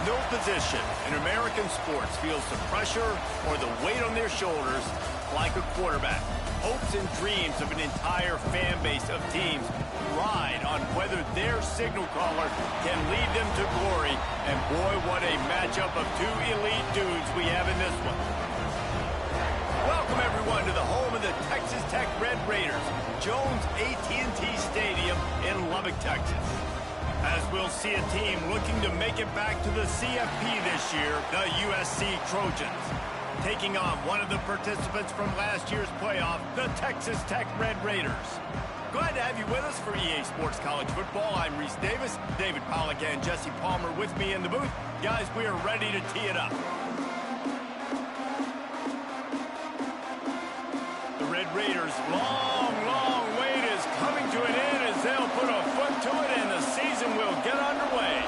No position in American sports feels the pressure or the weight on their shoulders like a quarterback. Hopes and dreams of an entire fan base of teams ride on whether their signal caller can lead them to glory. And boy, what a matchup of two elite dudes we have in this one. Welcome, everyone, to the home of the Texas Tech Red Raiders, Jones AT&T Stadium in Lubbock, Texas. As we'll see a team looking to make it back to the CFP this year, the USC Trojans. Taking on one of the participants from last year's playoff, the Texas Tech Red Raiders. Glad to have you with us for EA Sports College Football. I'm Reese Davis, David Pollack and Jesse Palmer with me in the booth. Guys, we are ready to tee it up. The Red Raiders' long wait is coming to an end as they'll put a foot to it and the season will get underway.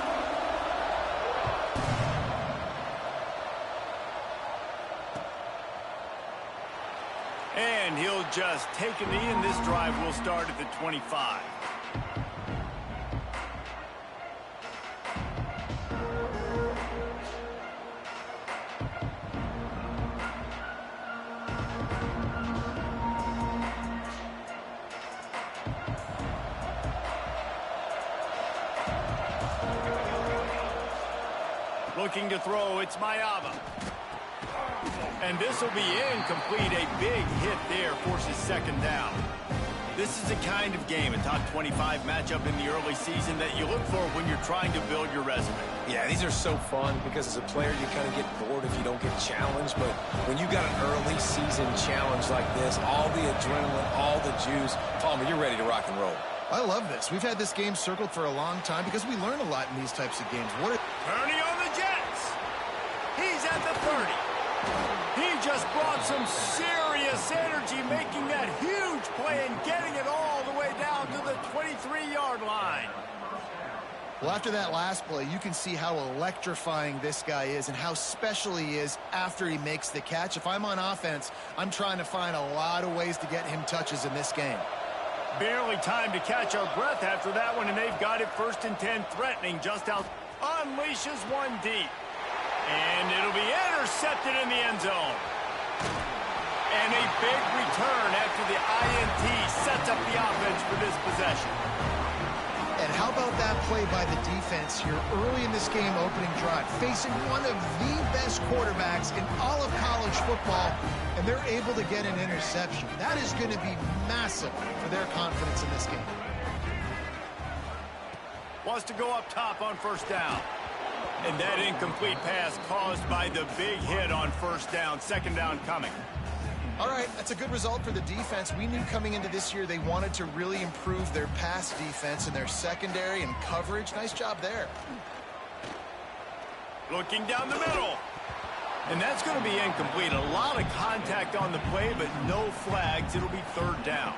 And he'll just take a knee, and this drive will start at the 25. Looking to throw, it's Ncaa. And this will be incomplete. A big hit there forces second down. This is the kind of game, a top 25 matchup in the early season, that you look for when you're trying to build your resume. Yeah, these are so fun because as a player, you kind of get bored if you don't get challenged. But when you got an early season challenge like this, all the adrenaline, all the juice, Palmer, you're ready to rock and roll. I love this. We've had this game circled for a long time because we learn a lot in these types of games. Turning on the Jets. He's at the 30. He just brought some serious energy, making that huge play and getting it all the way down to the 23-yard line. Well, after that last play, you can see how electrifying this guy is and how special he is after he makes the catch. If I'm on offense, I'm trying to find a lot of ways to get him touches in this game. Barely time to catch our breath after that one, and they've got it 1st and 10, threatening just out. Unleashes one deep. And it'll be intercepted in the end zone. And a big return after the INT sets up the offense for this possession. And how about that play by the defense here early in this game opening drive, facing one of the best quarterbacks in all of college football, and they're able to get an interception. That is going to be massive for their confidence in this game. Wants to go up top on 1st down. And that incomplete pass caused by the big hit on 1st down. 2nd down coming. All right, that's a good result for the defense. We knew coming into this year they wanted to really improve their pass defense and their secondary and coverage. Nice job there. Looking down the middle. And that's going to be incomplete. A lot of contact on the play, but no flags. It'll be 3rd down.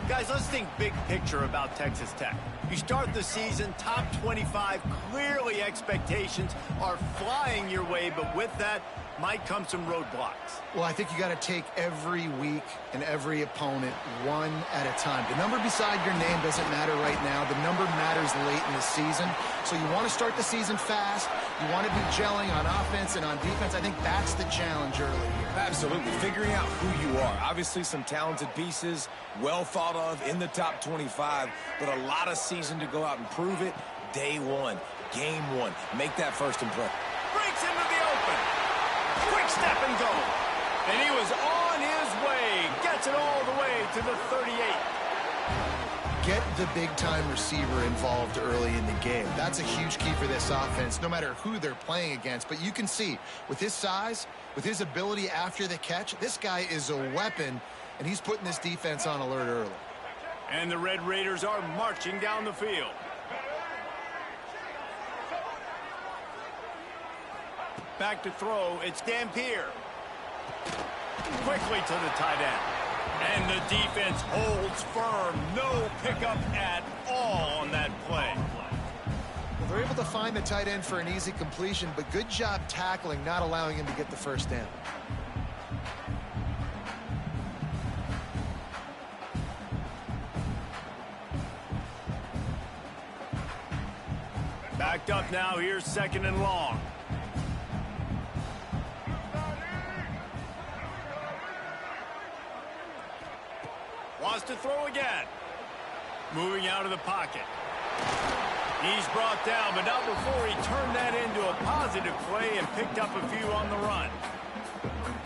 Guys, let's think big picture about Texas Tech. You start the season top 25. Clearly expectations are flying your way, but with that might come some roadblocks. Well, I think you got to take every week and every opponent one at a time. The number beside your name doesn't matter right now. The number matters late in the season. So you want to start the season fast. You want to be gelling on offense and on defense. I think that's the challenge early here. Absolutely. Figuring out who you are. Obviously some talented pieces, well thought of in the top 25, but a lot of season to go out and prove it. Day one, game one. Make that first impression. Breaks into the open. Quick step and go. And he was on his way. Gets it all the way to the 38. Get the big-time receiver involved early in the game. That's a huge key for this offense, no matter who they're playing against. But you can see, with his size, with his ability after the catch, this guy is a weapon, and he's putting this defense on alert early. And the Red Raiders are marching down the field. Back to throw, it's Dampier. Quickly to the tight end. And the defense holds firm. No pickup at all on that play. Well, they're able to find the tight end for an easy completion, but good job tackling, not allowing him to get the first down. Backed up now, here's 2nd and long. Wants to throw again. Moving out of the pocket. He's brought down, but not before he turned that into a positive play and picked up a few on the run.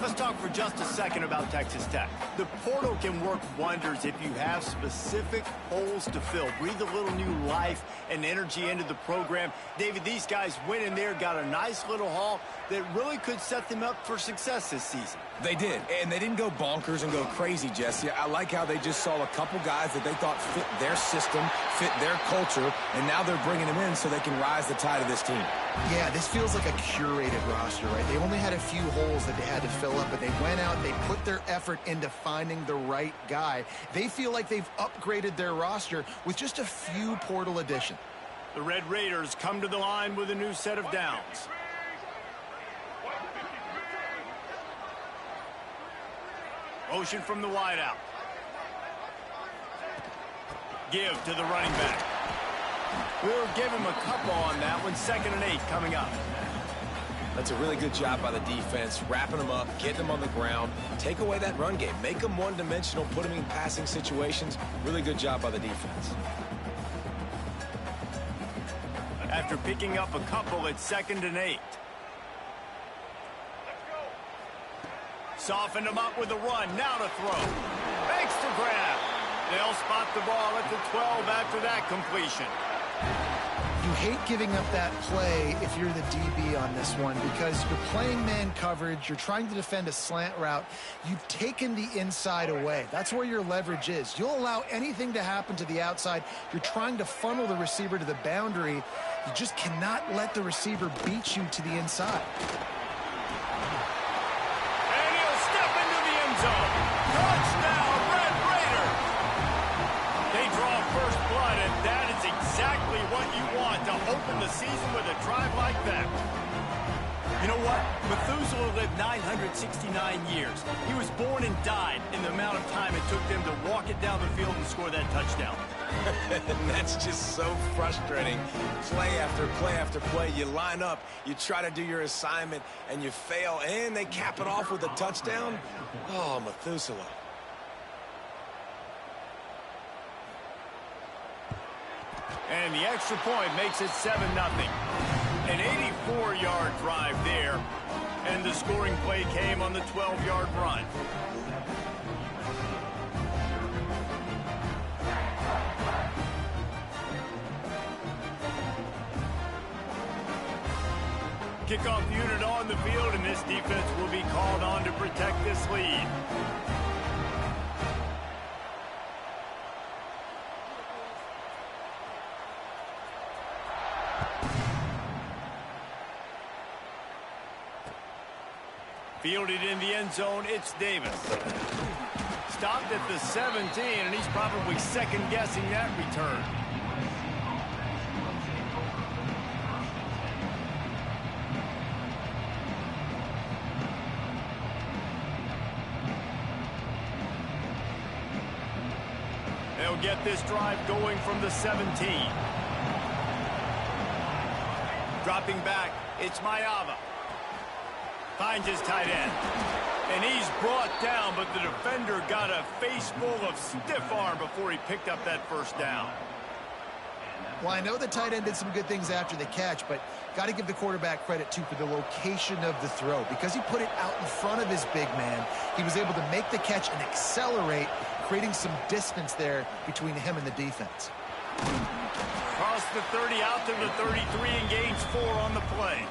Let's talk for just a second about Texas Tech. The portal can work wonders if you have specific holes to fill. Breathe a little new life and energy into the program. David, these guys went in there, got a nice little haul that really could set them up for success this season. They did, and they didn't go bonkers and go crazy, Jesse. I like how they just saw a couple guys that they thought fit their system, fit their culture, and now they're bringing them in so they can rise the tide of this team. Yeah, this feels like a curated roster, right? They only had a few holes that they had to fill up, but they went out, they put their effort into finding the right guy. They feel like they've upgraded their roster with just a few portal additions. The Red Raiders come to the line with a new set of downs. Motion from the wideout. Give to the running back. We'll give him a couple on that one. 2nd and 8 coming up. That's a really good job by the defense, wrapping them up, getting them on the ground. Take away that run game. Make them one-dimensional, put them in passing situations. Really good job by the defense. After picking up a couple, it's 2nd and 8. Softened him up with a run. Now to throw. Makes the grab. They'll spot the ball at the 12 after that completion. You hate giving up that play if you're the DB on this one because you're playing man coverage, you're trying to defend a slant route, you've taken the inside away. That's where your leverage is. You'll allow anything to happen to the outside. You're trying to funnel the receiver to the boundary. You just cannot let the receiver beat you to the inside. And he'll step into the end zone. Touchdown, Red Raider. They draw first blood, and that is exactly what you want to open the season with a drive like that. You know what? Methuselah lived 969 years. He was born and died in the amount of time it took them to walk it down the field and score that touchdown. And that's just so frustrating. Play after play after play. You line up, you try to do your assignment, and you fail, and they cap it off with a touchdown. Oh, Methuselah. And the extra point makes it 7-0. An 84-yard drive there, and the scoring play came on the 12-yard run. Kickoff unit on the field, and this defense will be called on to protect this lead. Fielded in the end zone, it's Davis. Stopped at the 17, and he's probably second-guessing that return. They'll get this drive going from the 17. Dropping back, it's Ncaa. Finds his tight end. And he's brought down, but the defender got a face full of stiff arm before he picked up that first down. Well, I know the tight end did some good things after the catch, but got to give the quarterback credit, too, for the location of the throw. Because he put it out in front of his big man, he was able to make the catch and accelerate, creating some distance there between him and the defense. Across the 30, out to the 33, and gains 4 on the play.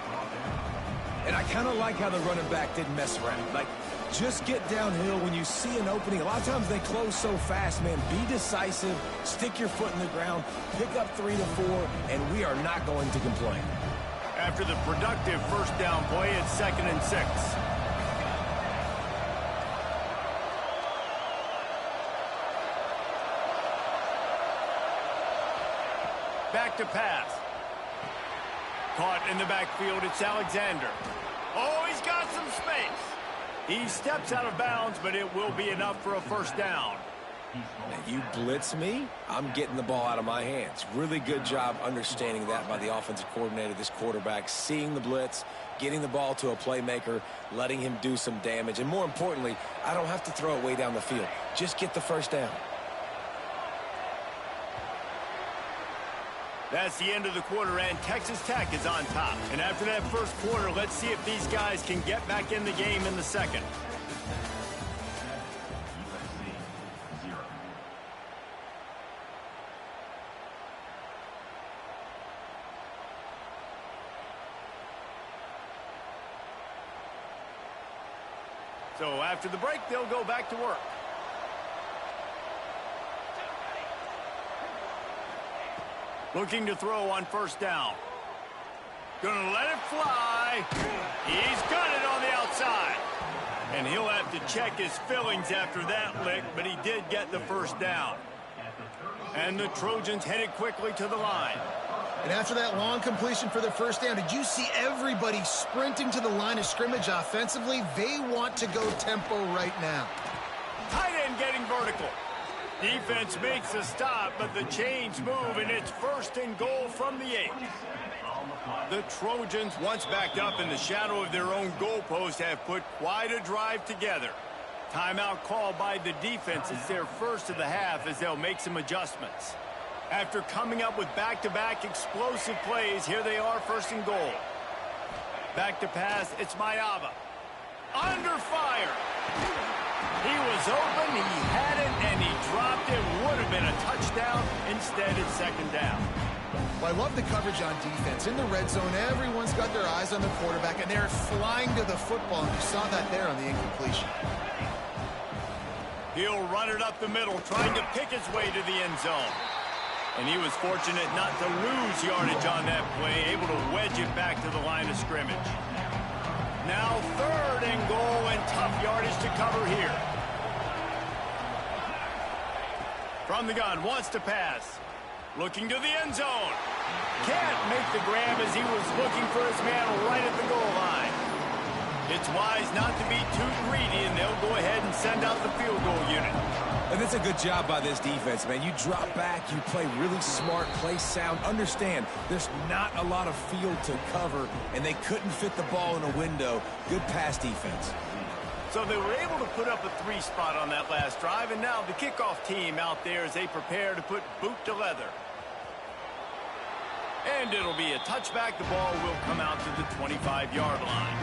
And I kind of like how the running back didn't mess around. Like, just get downhill when you see an opening. A lot of times they close so fast, man. Be decisive, stick your foot in the ground, pick up 3 to 4, and we are not going to complain. After the productive first down play, it's 2nd and 6. Back to pass. Caught in the backfield, it's Alexander. Oh, he's got some space. He steps out of bounds, but it will be enough for a first down. Now, you blitz me, I'm getting the ball out of my hands. Really good job understanding that by the offensive coordinator, this quarterback, seeing the blitz, getting the ball to a playmaker, letting him do some damage. And more importantly, I don't have to throw it way down the field. Just get the first down. That's the end of the quarter, and Texas Tech is on top. And after that first quarter, let's see if these guys can get back in the game in the second. So after the break, they'll go back to work. Looking to throw on first down. Gonna let it fly. He's got it on the outside. And he'll have to check his fillings after that lick, but he did get the first down. And the Trojans headed quickly to the line. And after that long completion for the first down, did you see everybody sprinting to the line of scrimmage offensively? They want to go tempo right now. Tight end getting vertical. Defense makes a stop, but the chains move, and it's 1st and goal from the 8. The Trojans, once backed up in the shadow of their own goalpost, have put quite a drive together. Timeout called by the defense. It's their first of the half as they'll make some adjustments. After coming up with back-to-back explosive plays, here they are, 1st and goal. Back to pass, it's Ncaa. Under fire. He was open, he had it, and he dropped it. Would have been a touchdown. Instead, it's 2nd down. Well, I love the coverage on defense. In the red zone, everyone's got their eyes on the quarterback, and they're flying to the football. And you saw that there on the incompletion. He'll run it up the middle, trying to pick his way to the end zone. And he was fortunate not to lose yardage on that play, able to wedge it back to the line of scrimmage. Now 3rd and goal, and tough yardage to cover here. From the gun, wants to pass. Looking to the end zone. Can't make the grab as he was looking for his man right at the goal line. It's wise not to be too greedy, and they'll go ahead and send out the field goal unit. And it's a good job by this defense, man. You drop back, you play really smart, play sound. Understand, there's not a lot of field to cover, and they couldn't fit the ball in a window. Good pass defense. So they were able to put up a 3 spot on that last drive, and now the kickoff team out there as they prepare to put boot to leather. And it'll be a touchback. The ball will come out to the 25-yard line.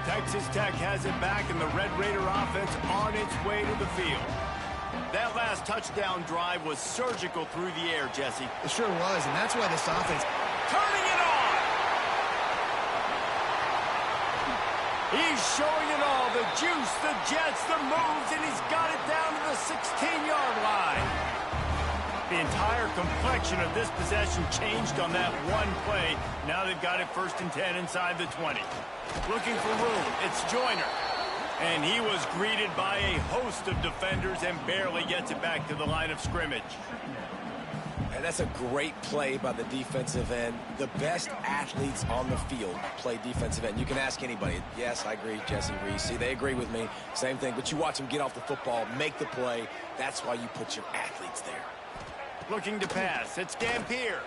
Texas Tech has it back, and the Red Raider offense on its way to the field. That last touchdown drive was surgical through the air, Jesse. It sure was, and that's why this offense... Turning it on! He's showing it all, the juice, the jets, the moves, and he's got it down to the 16-yard line. The entire complexion of this possession changed on that one play. Now they've got it 1st and 10 inside the 20. Looking for room, it's Joyner. And he was greeted by a host of defenders and barely gets it back to the line of scrimmage. And that's a great play by the defensive end. The best athletes on the field play defensive end. You can ask anybody. Yes, I agree, Jesse Reese. See, they agree with me. Same thing. But you watch them get off the football, make the play. That's why you put your athletes there. Looking to pass. It's Dampier.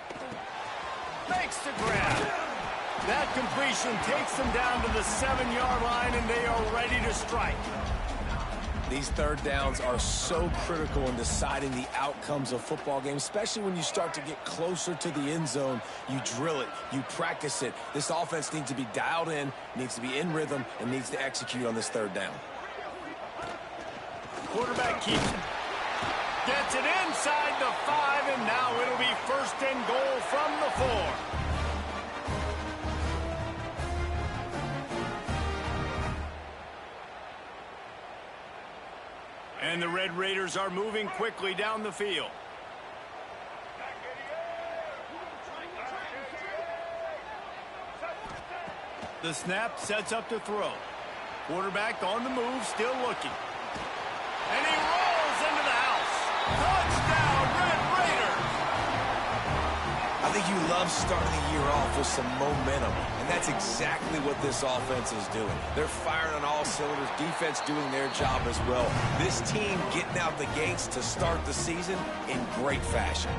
Makes the grab. That completion takes them down to the 7-yard line, and they are ready to strike. These 3rd downs are so critical in deciding the outcomes of football games, especially when you start to get closer to the end zone. You drill it, you practice it. This offense needs to be dialed in, needs to be in rhythm, and needs to execute on this 3rd down. Quarterback keeps it. Gets it inside the 5, and now it'll be 1st and goal from the 4. And the Red Raiders are moving quickly down the field. The snap sets up to throw. Quarterback on the move, still looking. And he rolls into the house. Touchdown, Red Raiders! I think you love starting the year off with some momentum, and that's exactly what this offense is doing. They're firing on all cylinders, defense doing their job as well. This team getting out the gates to start the season in great fashion.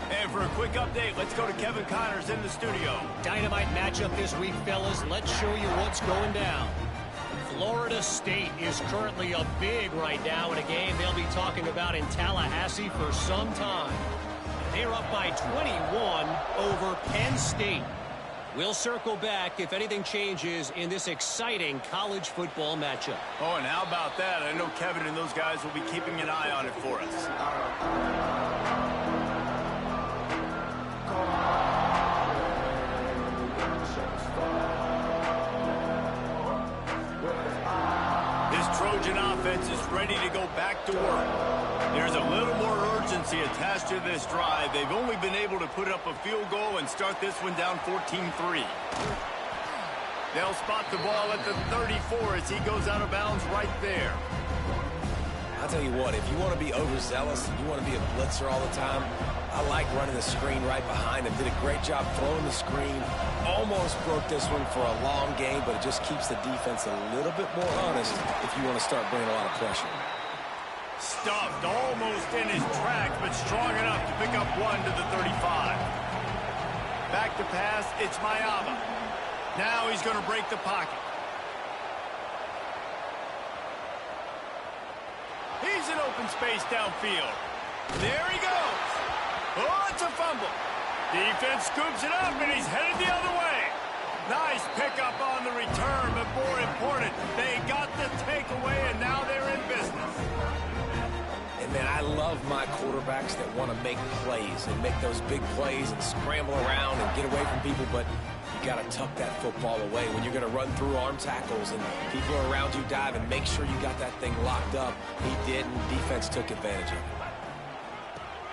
And for a quick update, let's go to Kevin Connors in the studio. Dynamite matchup this week, fellas. Let's show you what's going down. Florida State is currently up big right now in a game they'll be talking about in Tallahassee for some time. They're up by 21 over Penn State. We'll circle back if anything changes in this exciting college football matchup. Oh, and how about that? I know Kevin and those guys will be keeping an eye on it for us. Trojan offense is ready to go back to work. There's a little more urgency attached to this drive. They've only been able to put up a field goal and start this one down 14-3. They'll spot the ball at the 34 as he goes out of bounds right there. I'll tell you what, if you want to be overzealous and you want to be a blitzer all the time, I like running the screen right behind him. Did a great job throwing the screen. Almost broke this one for a long game, but it just keeps the defense a little bit more honest if you want to start bringing a lot of pressure. Stuffed almost in his tracks, but strong enough to pick up one to the 35. Back to pass, it's Ncaa. Now he's going to break the pocket. He's in open space downfield. There he goes. Oh, it's a fumble. Defense scoops it up, and he's headed the other way. Nice pickup on the return, but more important, they got the takeaway, and now they're in business. And, man, I love my quarterbacks that want to make plays and make those big plays and scramble around and get away from people, but you got to tuck that football away when you're going to run through arm tackles and people are around you dive and make sure you got that thing locked up. He did, and defense took advantage of it.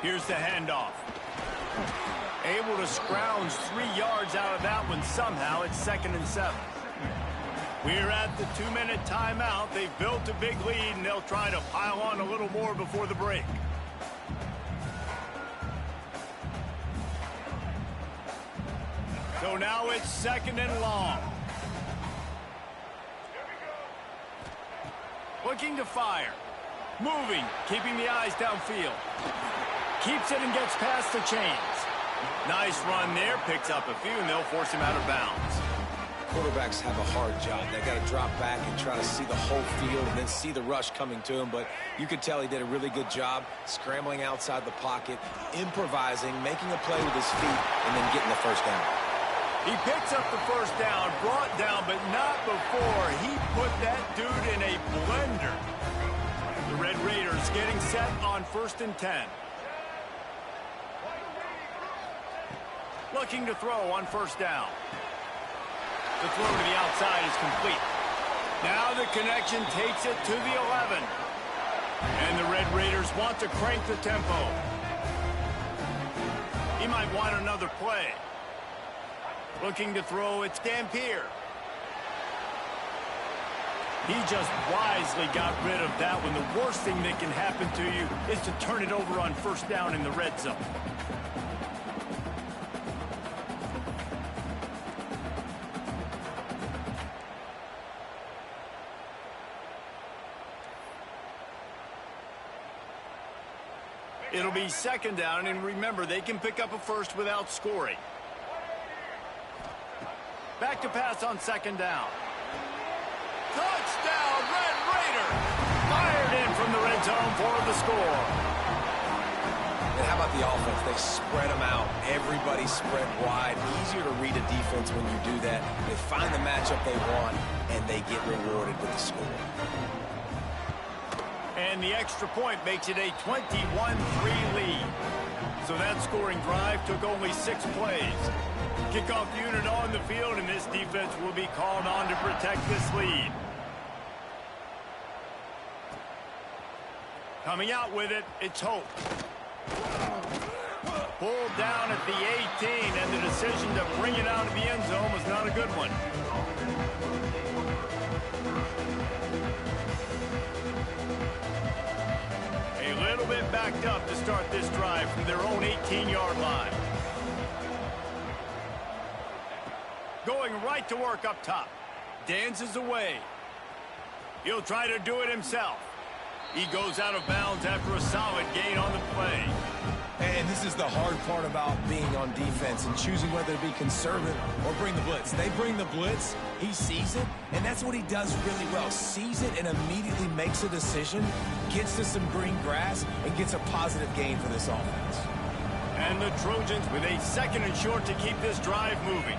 Here's the handoff. Able to scrounge 3 yards out of that one somehow. It's 2nd and 7. We're at the 2-minute timeout. They've built a big lead, and they'll try to pile on a little more before the break. So now it's 2nd and long. Looking to fire. Moving, keeping the eyes downfield. Keeps it and gets past the chains. Nice run there, picks up a few, and they'll force him out of bounds. Quarterbacks have a hard job. They got to drop back and try to see the whole field and then see the rush coming to him, but you could tell he did a really good job scrambling outside the pocket, improvising, making a play with his feet, and then getting the first down. He picks up the first down, brought down, but not before he put that dude in a blender. The Red Raiders getting set on 1st and 10. Looking to throw on 1st down. The throw to the outside is complete. Now the connection takes it to the 11. And the Red Raiders want to crank the tempo. He might want another play. Looking to throw, it's Dampier. He just wisely got rid of that one. The worst thing that can happen to you is to turn it over on 1st down in the red zone. It'll be 2nd down, and remember, they can pick up a first without scoring. Back to pass on 2nd down. Touchdown, Red Raiders! Fired in from the red zone for the score. And how about the offense? They spread them out. Everybody spread wide. Easier to read a defense when you do that. They find the matchup they want, and they get rewarded with the score. And the extra point makes it a 21-3 lead. So that scoring drive took only 6 plays. Kickoff unit on the field, and this defense will be called on to protect this lead. Coming out with it, it's Hope. Pulled down at the 18, and the decision to bring it out of the end zone was not a good one. A little bit backed up to start this drive from their own 18-yard line. Going right to work up top. Dances away. He'll try to do it himself. He goes out of bounds after a solid gain on the play. And this is the hard part about being on defense and choosing whether to be conservative or bring the blitz. They bring the blitz, he sees it, and that's what he does really well. Sees it and immediately makes a decision, gets to some green grass, and gets a positive gain for this offense. And the Trojans with a 2nd and short to keep this drive moving.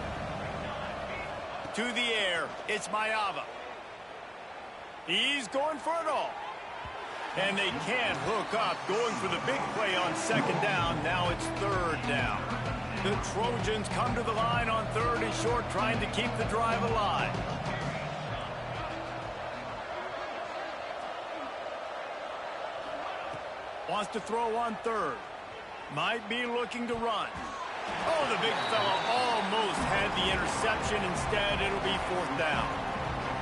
To the air, it's Ncaa. He's going for it all. And they can't hook up, going for the big play on 2nd down. Now it's 3rd down. The Trojans come to the line on 3rd and short, trying to keep the drive alive. Wants to throw on 3rd. Might be looking to run. Oh, the big fella almost had the interception. Instead, it'll be 4th down.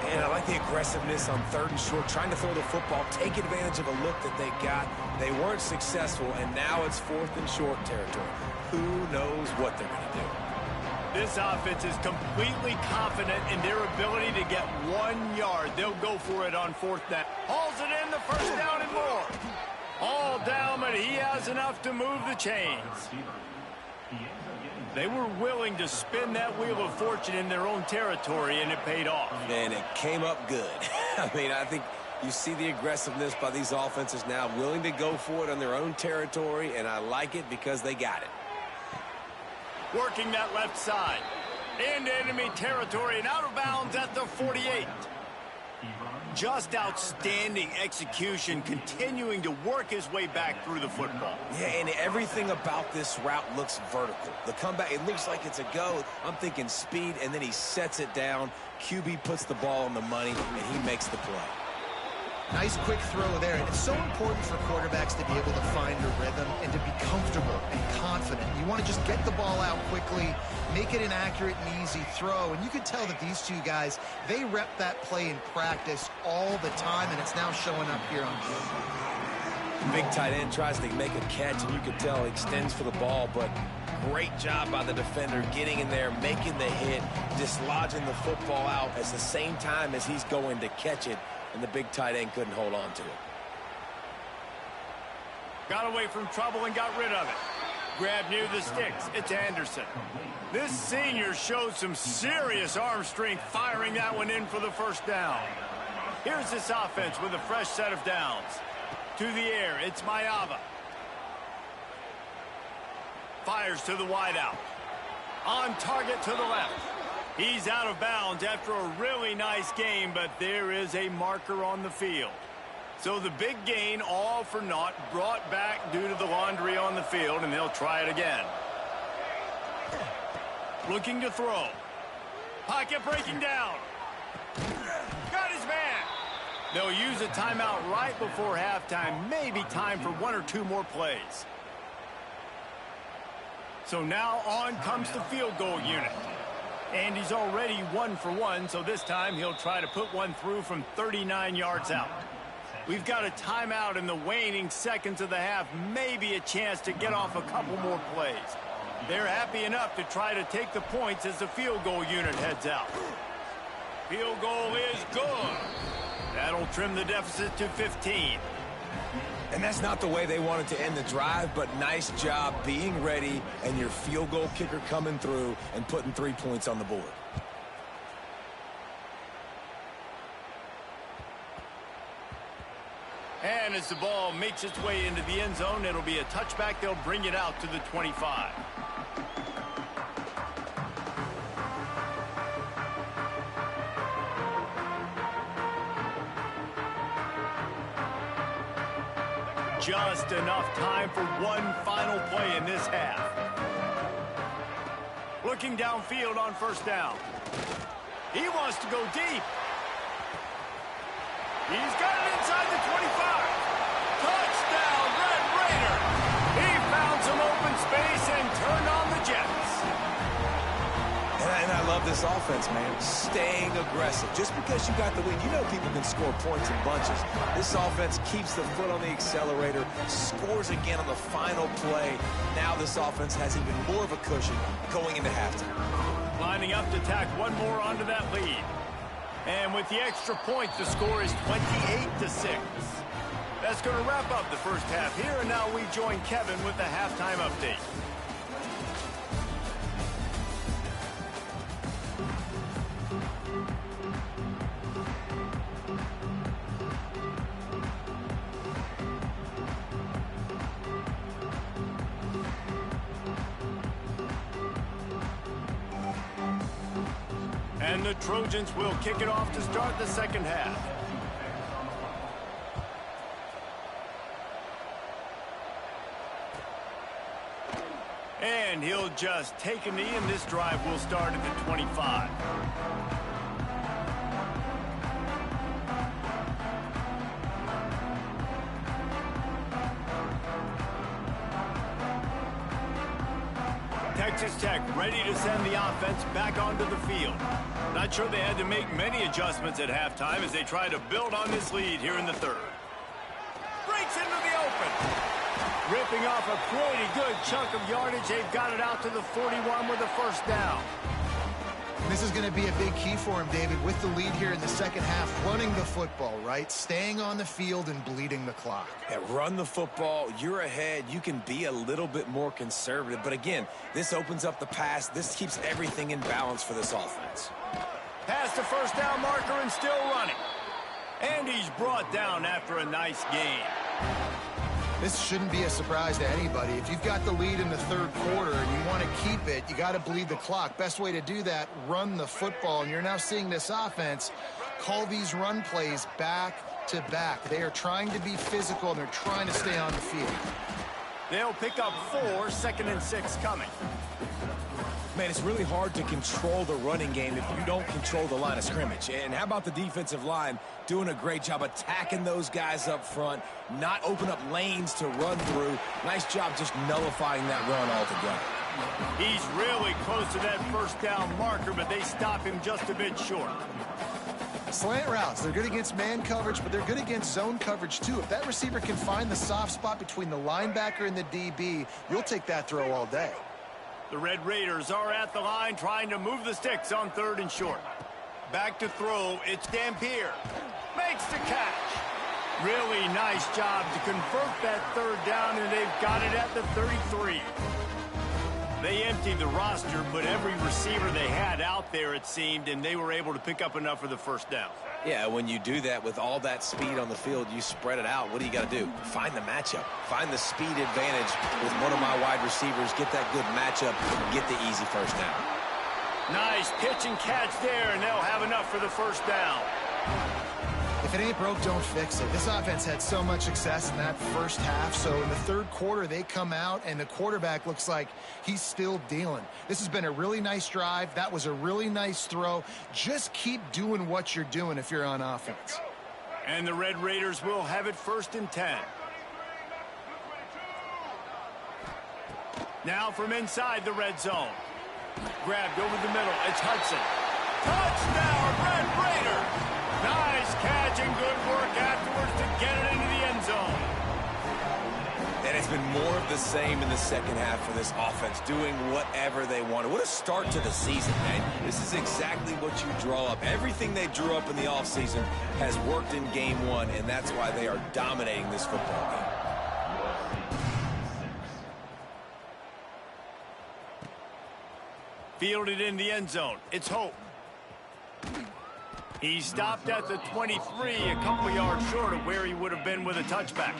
And I like the aggressiveness on 3rd and short, trying to throw the football, take advantage of a look that they got. They weren't successful, and now it's 4th and short territory. Who knows what they're going to do? This offense is completely confident in their ability to get 1 yard. They'll go for it on 4th down. Hauls it in, the 1st down and more. All down, but he has enough to move the chains. They were willing to spin that wheel of fortune in their own territory, and it paid off. And it came up good. I mean, I think you see the aggressiveness by these offenses now, willing to go for it on their own territory, and I like it because they got it. Working that left side. Into enemy territory and out of bounds at the 48. Just outstanding execution, continuing to work his way back through the football. Yeah, and everything about this route looks vertical. The comeback, it looks like it's a go. I'm thinking speed, and then he sets it down. QB puts the ball on the money, and he makes the play. Nice quick throw there. And it's so important for quarterbacks to be able to find a rhythm and to be comfortable and confident. You want to just get the ball out quickly, make it an accurate and easy throw. And you can tell that these two guys, they rep that play in practice all the time, and it's now showing up here on film. Big tight end tries to make a catch, and you can tell he extends for the ball, but great job by the defender getting in there, making the hit, dislodging the football out at the same time as he's going to catch it. And the big tight end couldn't hold on to it. Got away from trouble and got rid of it. Grab near the sticks. It's Anderson. This senior shows some serious arm strength, firing that one in for the 1st down. Here's this offense with a fresh set of downs. To the air, it's Ncaa. Fires to the wideout. On target to the left. He's out of bounds after a really nice game, but there is a marker on the field. So the big gain, all for naught, brought back due to the laundry on the field, and they'll try it again. Looking to throw. Pocket breaking down. Got his man. They'll use a timeout right before halftime. Maybe time for 1 or 2 more plays. So now on comes the field goal unit. And he's already 1 for 1, so this time he'll try to put one through from 39 yards out. We've got a timeout in the waning seconds of the half, maybe a chance to get off a couple more plays. They're happy enough to try to take the points as the field goal unit heads out. Field goal is good. That'll trim the deficit to 15. And that's not the way they wanted to end the drive, but nice job being ready and your field goal kicker coming through and putting 3 points on the board. And as the ball makes its way into the end zone, it'll be a touchback. They'll bring it out to the 25. Just enough time for one final play in this half. Looking downfield on 1st down. He wants to go deep. He's got it inside the 25. this offense, man. Staying aggressive. Just because you got the lead, you know people can score points in bunches. This offense keeps the foot on the accelerator, scores again on the final play. Now this offense has even more of a cushion going into halftime. Lining up to tack one more onto that lead. And with the extra point, the score is 28-6. That's going to wrap up the first half here, and now we join Kevin with the halftime update. And the Trojans will kick it off to start the second half. And he'll just take a knee, and this drive will start at the 25. Texas Tech ready to send the offense back onto the field. Not sure they had to make many adjustments at halftime as they try to build on this lead here in the third. Breaks into the open. Ripping off a pretty good chunk of yardage. They've got it out to the 41 with a first down. This is going to be a big key for him, David, with the lead here in the second half, running the football, right? Staying on the field and bleeding the clock. Yeah, run the football. You're ahead. You can be a little bit more conservative. But again, this opens up the pass. This keeps everything in balance for this offense. Past the first down marker and still running. And he's brought down after a nice gain. This shouldn't be a surprise to anybody. If you've got the lead in the third quarter and you want to keep it, you got to bleed the clock. Best way to do that, run the football. And you're now seeing this offense call these run plays back to back. They are trying to be physical, and they're trying to stay on the field. They'll pick up 4, 2nd and 6 coming. Man, it's really hard to control the running game if you don't control the line of scrimmage. And how about the defensive line doing a great job attacking those guys up front, not open up lanes to run through. Nice job just nullifying that run altogether. He's really close to that first down marker, but they stop him just a bit short. Slant routes, they're good against man coverage, but they're good against zone coverage too. If that receiver can find the soft spot between the linebacker and the DB, you'll take that throw all day. The Red Raiders are at the line trying to move the sticks on 3rd and short. Back to throw, it's Dampier. Makes the catch. Really nice job to convert that 3rd down, and they've got it at the 33. They emptied the roster, but every receiver they had out there, it seemed, and they were able to pick up enough for the first down. Yeah, when you do that with all that speed on the field, you spread it out. What do you got to do? Find the matchup. Find the speed advantage with one of my wide receivers. Get that good matchup. Get the easy first down. Nice pitch and catch there, and they'll have enough for the first down. If it ain't broke, don't fix it. This offense had so much success in that first half, so in the third quarter, they come out, and the quarterback looks like he's still dealing. This has been a really nice drive. That was a really nice throw. Just keep doing what you're doing if you're on offense. And the Red Raiders will have it 1st and 10. Now from inside the red zone. Grabbed over the middle. It's Hudson. Touchdown, Red Raiders! Nice catch and good work afterwards to get it into the end zone. And it's been more of the same in the second half for this offense, doing whatever they wanted. What a start to the season, man. This is exactly what you draw up. Everything they drew up in the offseason has worked in game 1, and that's why they are dominating this football game. Fielded in the end zone. It's Hope. He stopped at the 23, a couple yards short of where he would have been with a touchback.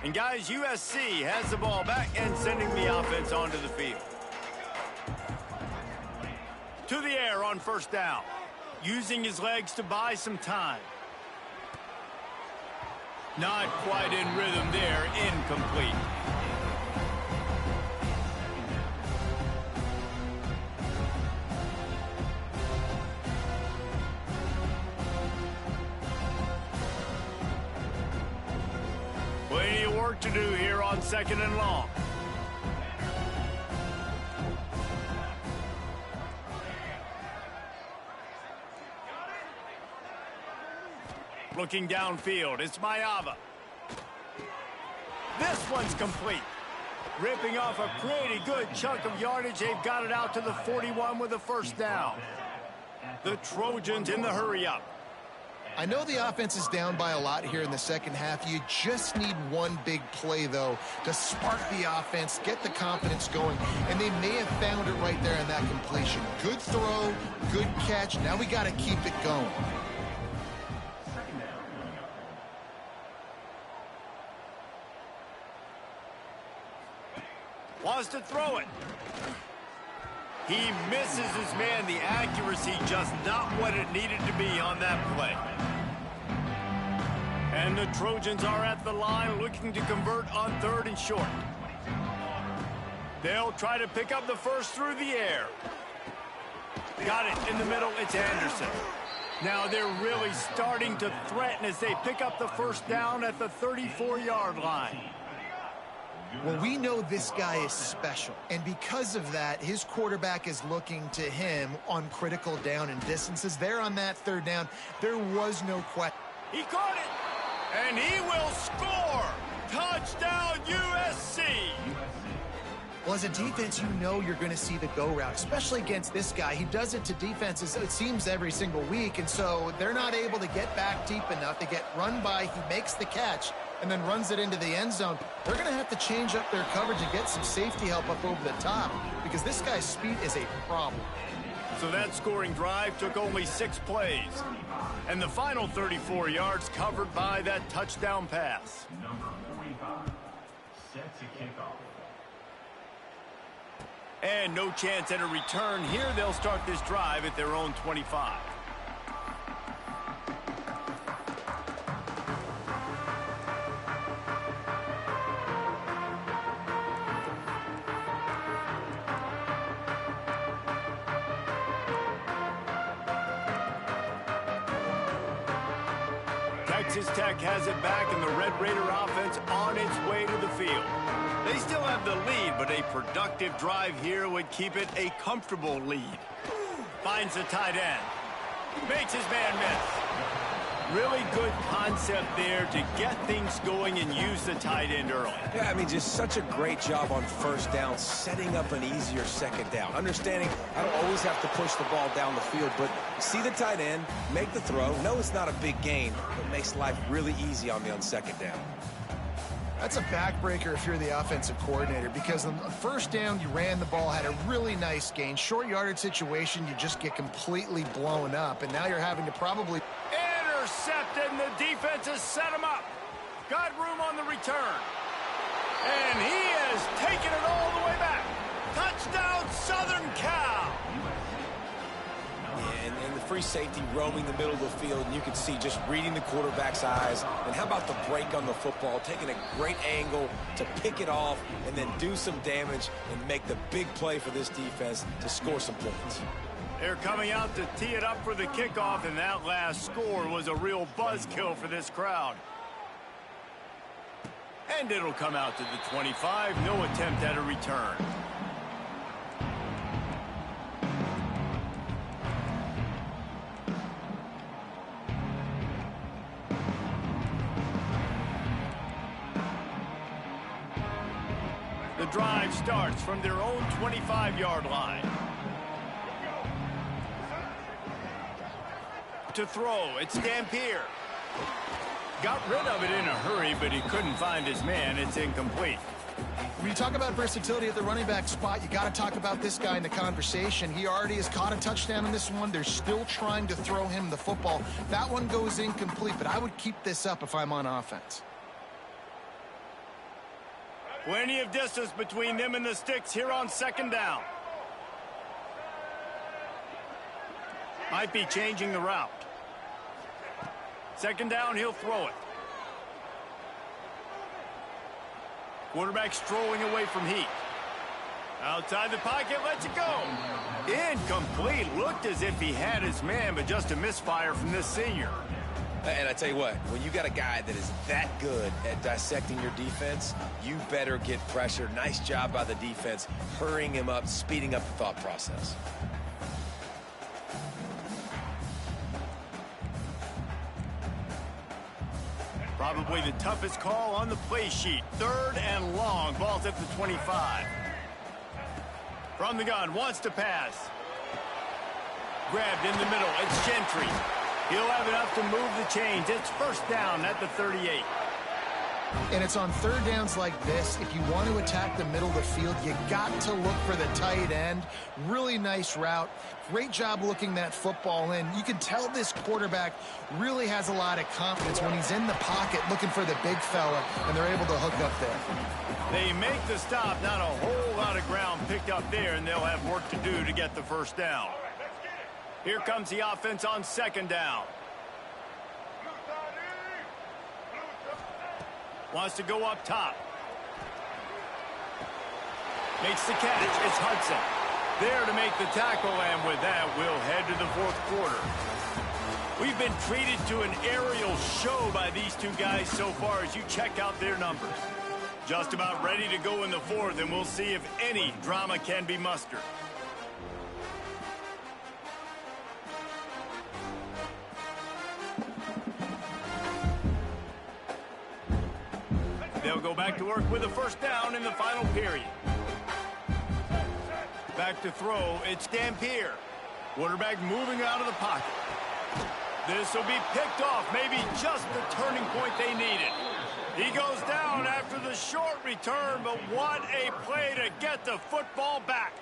And guys, USC has the ball back and sending the offense onto the field. To the air on first down. Using his legs to buy some time. Not quite in rhythm there. Incomplete. Plenty of work to do here on 2nd and long. Looking downfield, it's Ncaa. This one's complete. Ripping off a pretty good chunk of yardage. They've got it out to the 41 with a first down. The Trojans in the hurry-up. I know the offense is down by a lot here in the second half. You just need one big play, though, to spark the offense, get the confidence going, and they may have found it right there in that completion. Good throw, good catch. Now we got to keep it going. Wants to throw it. He misses his man. The accuracy just not what it needed to be on that play. And the Trojans are at the line looking to convert on 3rd and short. They'll try to pick up the first through the air. Got it in the middle. It's Anderson. Now they're really starting to threaten as they pick up the first down at the 34-yard line. Well, we know this guy is special, and because of that, his quarterback is looking to him on critical down and distances. There on that 3rd down, there was no question. He caught it, and he will score. Touchdown, USC. Well, as a defense, you know you're going to see the go route, especially against this guy. He does it to defenses, it seems, every single week, and so they're not able to get back deep enough. They get run by, he makes the catch, and then runs it into the end zone. They're going to have to change up their coverage and get some safety help up over the top because this guy's speed is a problem. So that scoring drive took only 6 plays. And the final 34 yards covered by that touchdown pass. Number 45, set to kick off. And no chance at a return here. They'll start this drive at their own 25. Texas Tech has it back, and the Red Raider offense on its way to the field. They still have the lead, but a productive drive here would keep it a comfortable lead. Finds the tight end. Makes his man miss. Really good concept there to get things going and use the tight end early. Yeah, I mean, just such a great job on first down, setting up an easier second down. Understanding I don't always have to push the ball down the field, but see the tight end, make the throw. No, it's not a big gain, but makes life really easy on me on second down. That's a backbreaker if you're the offensive coordinator, because on the first down, you ran the ball, had a really nice gain. Short yardage situation, you just get completely blown up, and now you're having to probably... Intercepted, and the defense has set him up. Got room on the return. And he has taken it all the way back. Touchdown, Southern Cal. Yeah, and the free safety roaming the middle of the field, and you can see just reading the quarterback's eyes. And how about the break on the football, taking a great angle to pick it off and then do some damage and make the big play for this defense to score some points. They're coming out to tee it up for the kickoff, and that last score was a real buzzkill for this crowd. And it'll come out to the 25. No attempt at a return. The drive starts from their own 25-yard line. To throw, it's Dampier. Got rid of it in a hurry, but he couldn't find his man. It's incomplete. When you talk about versatility at the running back spot, you got to talk about this guy in the conversation. He already has caught a touchdown in this one. They're still trying to throw him the football. That one goes incomplete, but I would keep this up if I'm on offense. Plenty of distance between them and the sticks here on second down. Might be changing the route. Second down, he'll throw it. Quarterback strolling away from heat. Outside the pocket, lets it go. Incomplete. Looked as if he had his man, but just a misfire from this senior. And I tell you what, when you got a guy that is that good at dissecting your defense, you better get pressure. Nice job by the defense, hurrying him up, speeding up the thought process. Probably the toughest call on the play sheet. 3rd and long. Ball's at the 25. From the gun, wants to pass. Grabbed in the middle. It's Gentry. He'll have enough to move the chains. It's 1st down at the 38. And it's on 3rd downs like this. If you want to attack the middle of the field, you got to look for the tight end. Really nice route. Great job looking that football in. You can tell this quarterback really has a lot of confidence when he's in the pocket looking for the big fella, and they're able to hook up there. They make the stop. Not a whole lot of ground picked up there, and they'll have work to do to get the 1st down. Here comes the offense on 2nd down. Wants to go up top. Makes the catch. It's Hudson. There to make the tackle, and with that, we'll head to the 4th quarter. We've been treated to an aerial show by these two guys so far as you check out their numbers. Just about ready to go in the 4th, and we'll see if any drama can be mustered. They'll go back to work with a 1st down in the final period. Back to throw, it's Dampier. Quarterback moving out of the pocket. This will be picked off, maybe just the turning point they needed. He goes down after the short return, but what a play to get the football back.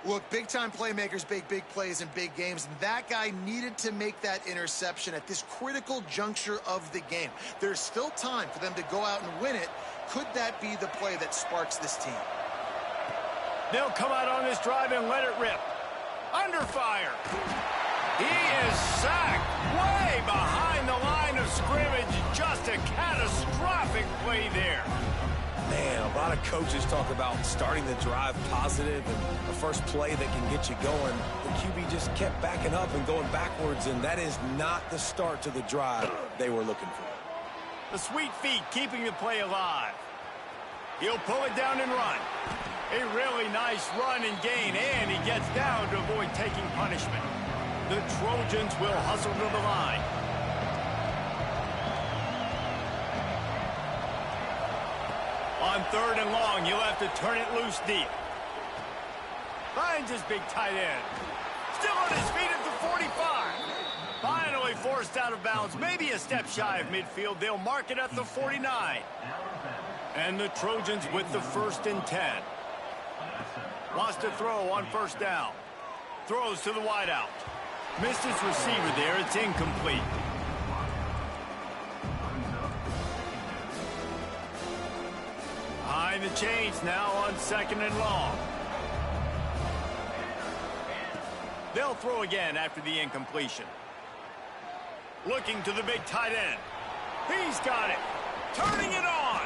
Look, big-time playmakers make big plays in big games, and that guy needed to make that interception at this critical juncture of the game. There's still time for them to go out and win it. Could that be the play that sparks this team? They'll come out on this drive and let it rip. Under fire. He is sacked way behind the line of scrimmage. Just a catastrophic play there. Man, a lot of coaches talk about starting the drive positive and the first play that can get you going. The QB just kept backing up and going backwards, and that is not the start to the drive they were looking for. The sweet feet keeping the play alive. He'll pull it down and run. A really nice run and gain, and he gets down to avoid taking punishment. The Trojans will hustle to the line. On 3rd and long, you'll have to turn it loose deep. Finds his big tight end. Still on his feet at the 45. Finally forced out of bounds. Maybe a step shy of midfield. They'll mark it at the 49. And the Trojans with the 1st and 10. Wants to throw on 1st down. Throws to the wideout. Missed his receiver there. It's incomplete. Behind the chains now on 2nd and long. They'll throw again after the incompletion. Looking to the big tight end. He's got it. Turning it on.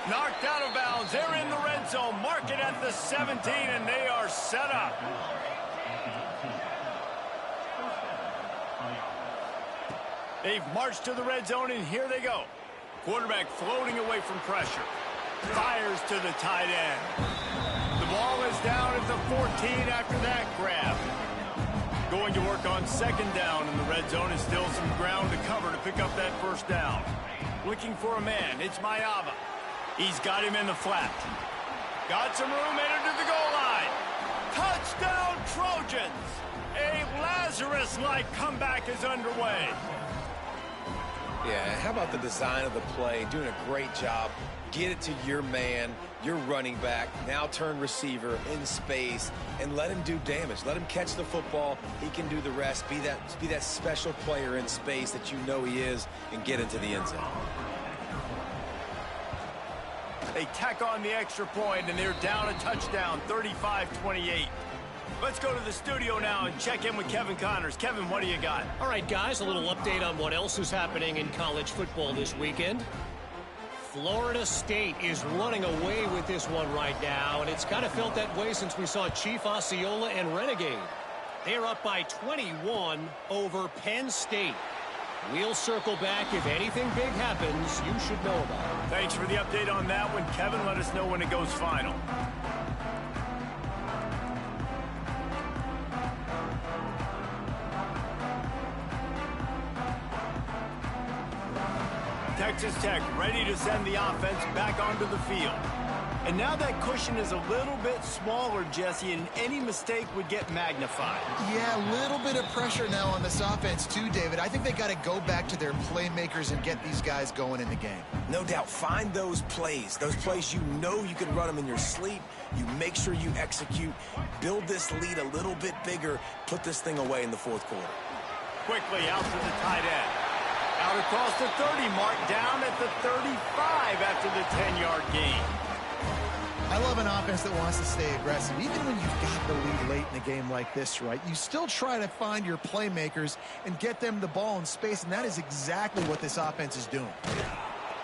Knocked out of bounds. They're in the red zone. Mark it at the 17, and they are set up. They've marched to the red zone, and here they go. Quarterback floating away from pressure. Fires to the tight end. The ball is down at the 14 after that grab. Going to work on 2nd down in the red zone, and still some ground to cover to pick up that 1st down. Looking for a man. It's Mayava. He's got him in the flat. Got some room, entered to the goal line. Touchdown, Trojans! A Lazarus-like comeback is underway. Yeah, how about the design of the play? Doing a great job. Get it to your man, your running back, now turn receiver in space, and let him do damage. Let him catch the football. He can do the rest. Be that special player in space that you know he is, and get into the end zone. They tack on the extra point, and they're down a touchdown, 35-28. Let's go to the studio now and check in with Kevin Connors. Kevin, what do you got? All right, guys, a little update on what else is happening in college football this weekend. Florida State is running away with this one right now, and it's kind of felt that way since we saw Chief Osceola and Renegade. They're up by 21 over Penn State. We'll circle back. If anything big happens, you should know about it. Thanks for the update on that one, Kevin. Let us know when it goes final. Texas Tech ready to send the offense back onto the field. And now that cushion is a little bit smaller, Jesse, and any mistake would get magnified. Yeah, a little bit of pressure now on this offense too, David. I think they got to go back to their playmakers and get these guys going in the game. No doubt. Find those plays you know you can run them in your sleep. You make sure you execute. Build this lead a little bit bigger. Put this thing away in the fourth quarter. Quickly out to the tight end. Out across the 30 mark, down at the 35 after the 10-yard gain. I love an offense that wants to stay aggressive. Even when you've got the lead late in a game like this, right, you still try to find your playmakers and get them the ball in space, and that is exactly what this offense is doing.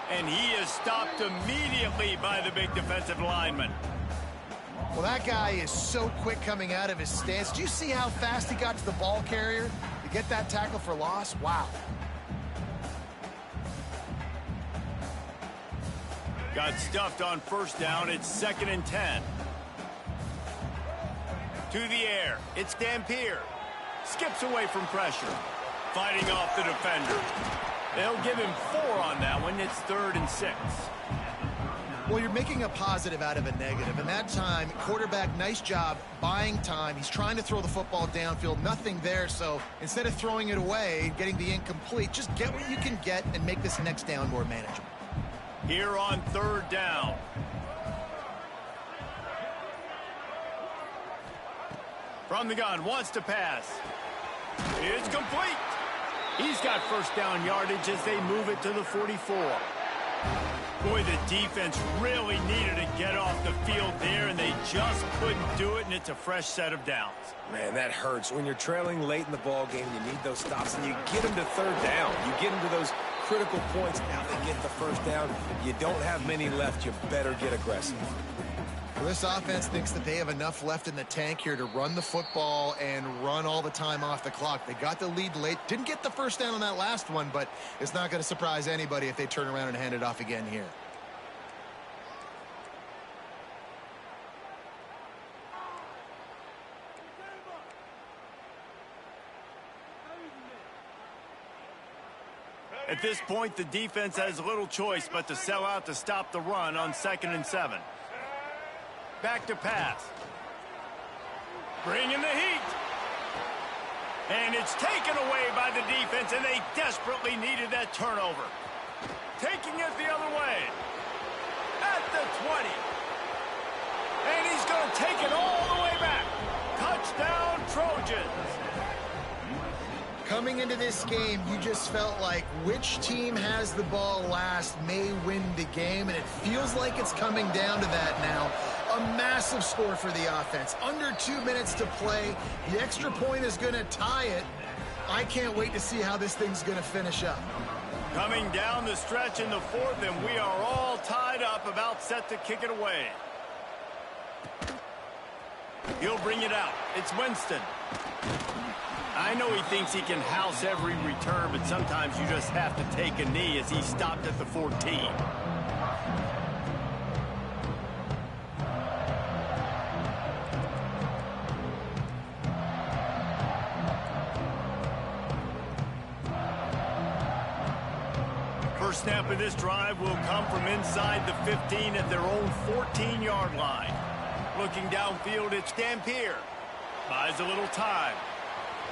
And he is stopped immediately by the big defensive lineman. Well, that guy is so quick coming out of his stance. Do you see how fast he got to the ball carrier to get that tackle for loss? Wow. Got stuffed on first down. It's 2nd and 10. To the air. It's Dampier. Skips away from pressure. Fighting off the defender. They'll give him 4 on that one. It's 3rd and 6. Well, you're making a positive out of a negative. And that time, quarterback, nice job buying time. He's trying to throw the football downfield. Nothing there. So instead of throwing it away, getting the incomplete, just get what you can get and make this next down more manageable. Here on 3rd down. From the gun, wants to pass. It's complete. He's got first down yardage as they move it to the 44. Boy, the defense really needed to get off the field there, and they just couldn't do it, and it's a fresh set of downs. Man, that hurts. When you're trailing late in the ball game, you need those stops, and you get them to 3rd down. You get them to those critical points. Now they get the first down. You don't have many left. You better get aggressive. Well, this offense thinks that they have enough left in the tank here to run the football and run all the time off the clock. They got the lead late. Didn't get the first down on that last one, but it's not going to surprise anybody if they turn around and hand it off again here. At this point, the defense has little choice but to sell out to stop the run on 2nd and 7. Back to pass. Bringing the heat. And it's taken away by the defense, and they desperately needed that turnover. Taking it the other way. At the 20. And he's going to take it all the way back. Touchdown, Trojans. Coming into this game, you just felt like which team has the ball last may win the game, and it feels like it's coming down to that now. A massive score for the offense. Under 2 minutes to play. The extra point is going to tie it. I can't wait to see how this thing's going to finish up. Coming down the stretch in the 4th, and we are all tied up, about set to kick it away. He'll bring it out. It's Winston. I know he thinks he can house every return, but sometimes you just have to take a knee as he stopped at the 14. First snap of this drive will come from inside the 15 at their own 14-yard line. Looking downfield, it's Dampier. Buys a little time.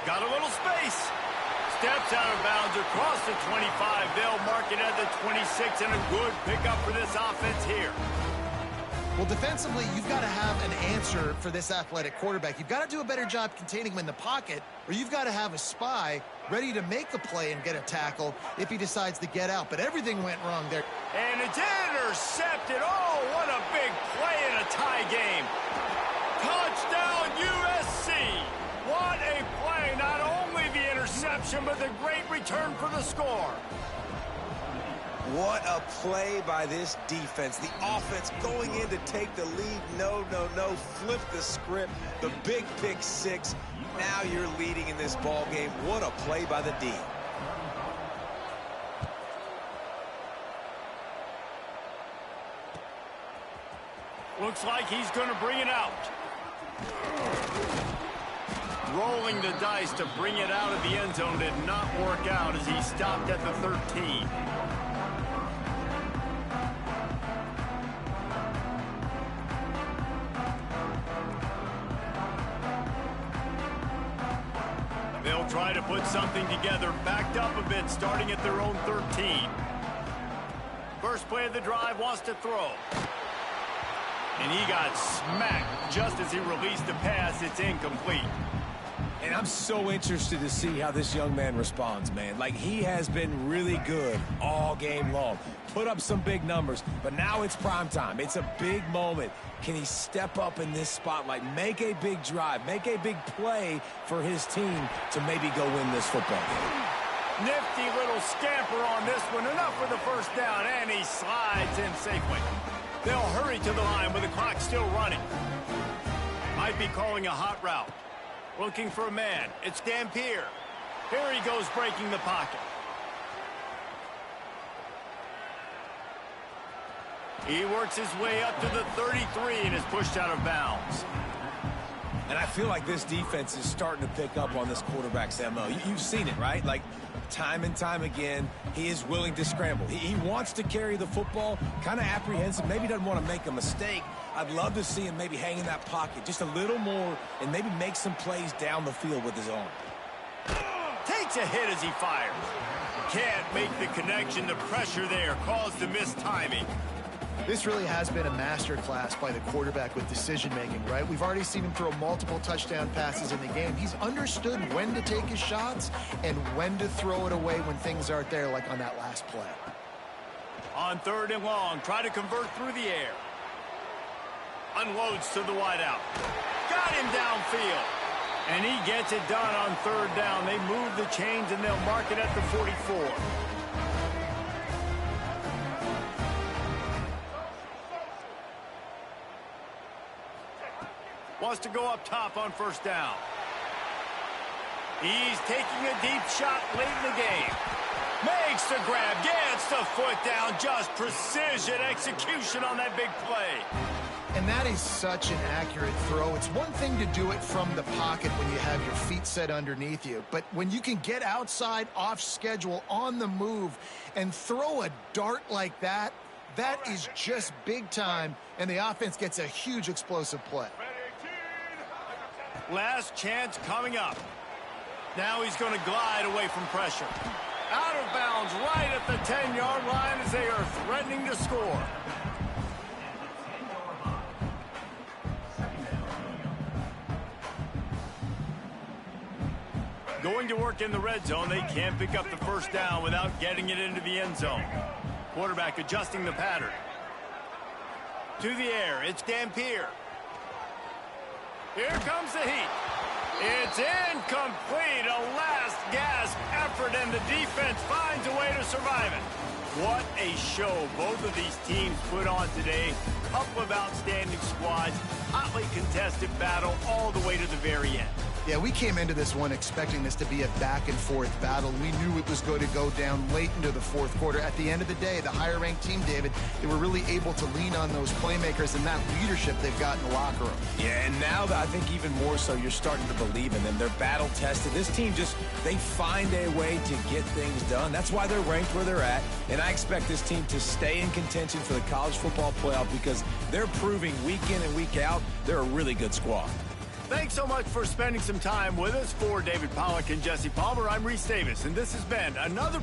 Got a little space. Steps out of bounds across the 25. They'll mark it at the 26, and a good pickup for this offense here. Well, defensively, you've got to have an answer for this athletic quarterback. You've got to do a better job containing him in the pocket, or you've got to have a spy ready to make a play and get a tackle if he decides to get out. But everything went wrong there. And it's intercepted. Oh, what a big play in a tie game. Touchdown, USC. What a play. Not only the interception, but the great return for the score. What a play by this defense. The offense going in to take the lead. No. Flip the script. The big pick six. Now you're leading in this ball game. What a play by the D. Looks like he's going to bring it out. Rolling the dice to bring it out of the end zone did not work out as he stopped at the 13. They'll try to put something together, backed up a bit, starting at their own 13. First play of the drive, wants to throw. And he got smacked just as he released the pass. It's incomplete. And I'm so interested to see how this young man responds, man. Like, he has been really good all game long. Put up some big numbers, but now it's prime time. It's a big moment. Can he step up in this spotlight, make a big drive, make a big play for his team to maybe go win this football game? Nifty little scamper on this one. Enough for the first down, and he slides in safely. They'll hurry to the line with the clock still running. Might be calling a hot route. Looking for a man. It's Dampier. Here he goes breaking the pocket. He works his way up to the 33 and is pushed out of bounds. And I feel like this defense is starting to pick up on this quarterback's MO. You've seen it, right? Like, time and time again, he is willing to scramble. He wants to carry the football, kind of apprehensive, maybe doesn't want to make a mistake. I'd love to see him maybe hang in that pocket just a little more and maybe make some plays down the field with his arm. Takes a hit as he fires. Can't make the connection. The pressure there caused the missed timing. This really has been a masterclass by the quarterback with decision-making, right? We've already seen him throw multiple touchdown passes in the game. He's understood when to take his shots and when to throw it away when things aren't there, like on that last play. On 3rd and long, try to convert through the air. Unloads to the wideout. Got him downfield. And he gets it done on 3rd down. They move the chains and they'll mark it at the 44. Wants to go up top on 1st down. He's taking a deep shot late in the game. Makes the grab, gets the foot down. Just precision execution on that big play. And that is such an accurate throw. It's one thing to do it from the pocket when you have your feet set underneath you, but when you can get outside, off schedule, on the move, and throw a dart like that, that is just big time, and the offense gets a huge explosive play. Last chance coming up. Now he's going to glide away from pressure. Out of bounds right at the 10-yard line as they are threatening to score. Going to work in the red zone. They can't pick up the 1st down without getting it into the end zone. Quarterback adjusting the pattern. To the air, it's Dampier. Here comes the heat. It's incomplete. A last gasp effort, and the defense finds a way to survive it. What a show both of these teams put on today. Couple of outstanding squads. Hotly contested battle all the way to the very end. Yeah, we came into this one expecting this to be a back-and-forth battle. We knew it was going to go down late into the 4th quarter. At the end of the day, the higher-ranked team, David, they were really able to lean on those playmakers and that leadership they've got in the locker room. Yeah, and now I think even more so, you're starting to believe in them. They're battle-tested. This team they find a way to get things done. That's why they're ranked where they're at, and I expect this team to stay in contention for the college football playoff because they're proving week in and week out they're a really good squad. Thanks so much for spending some time with us. For David Pollack and Jesse Palmer, I'm Reese Davis, and this has been another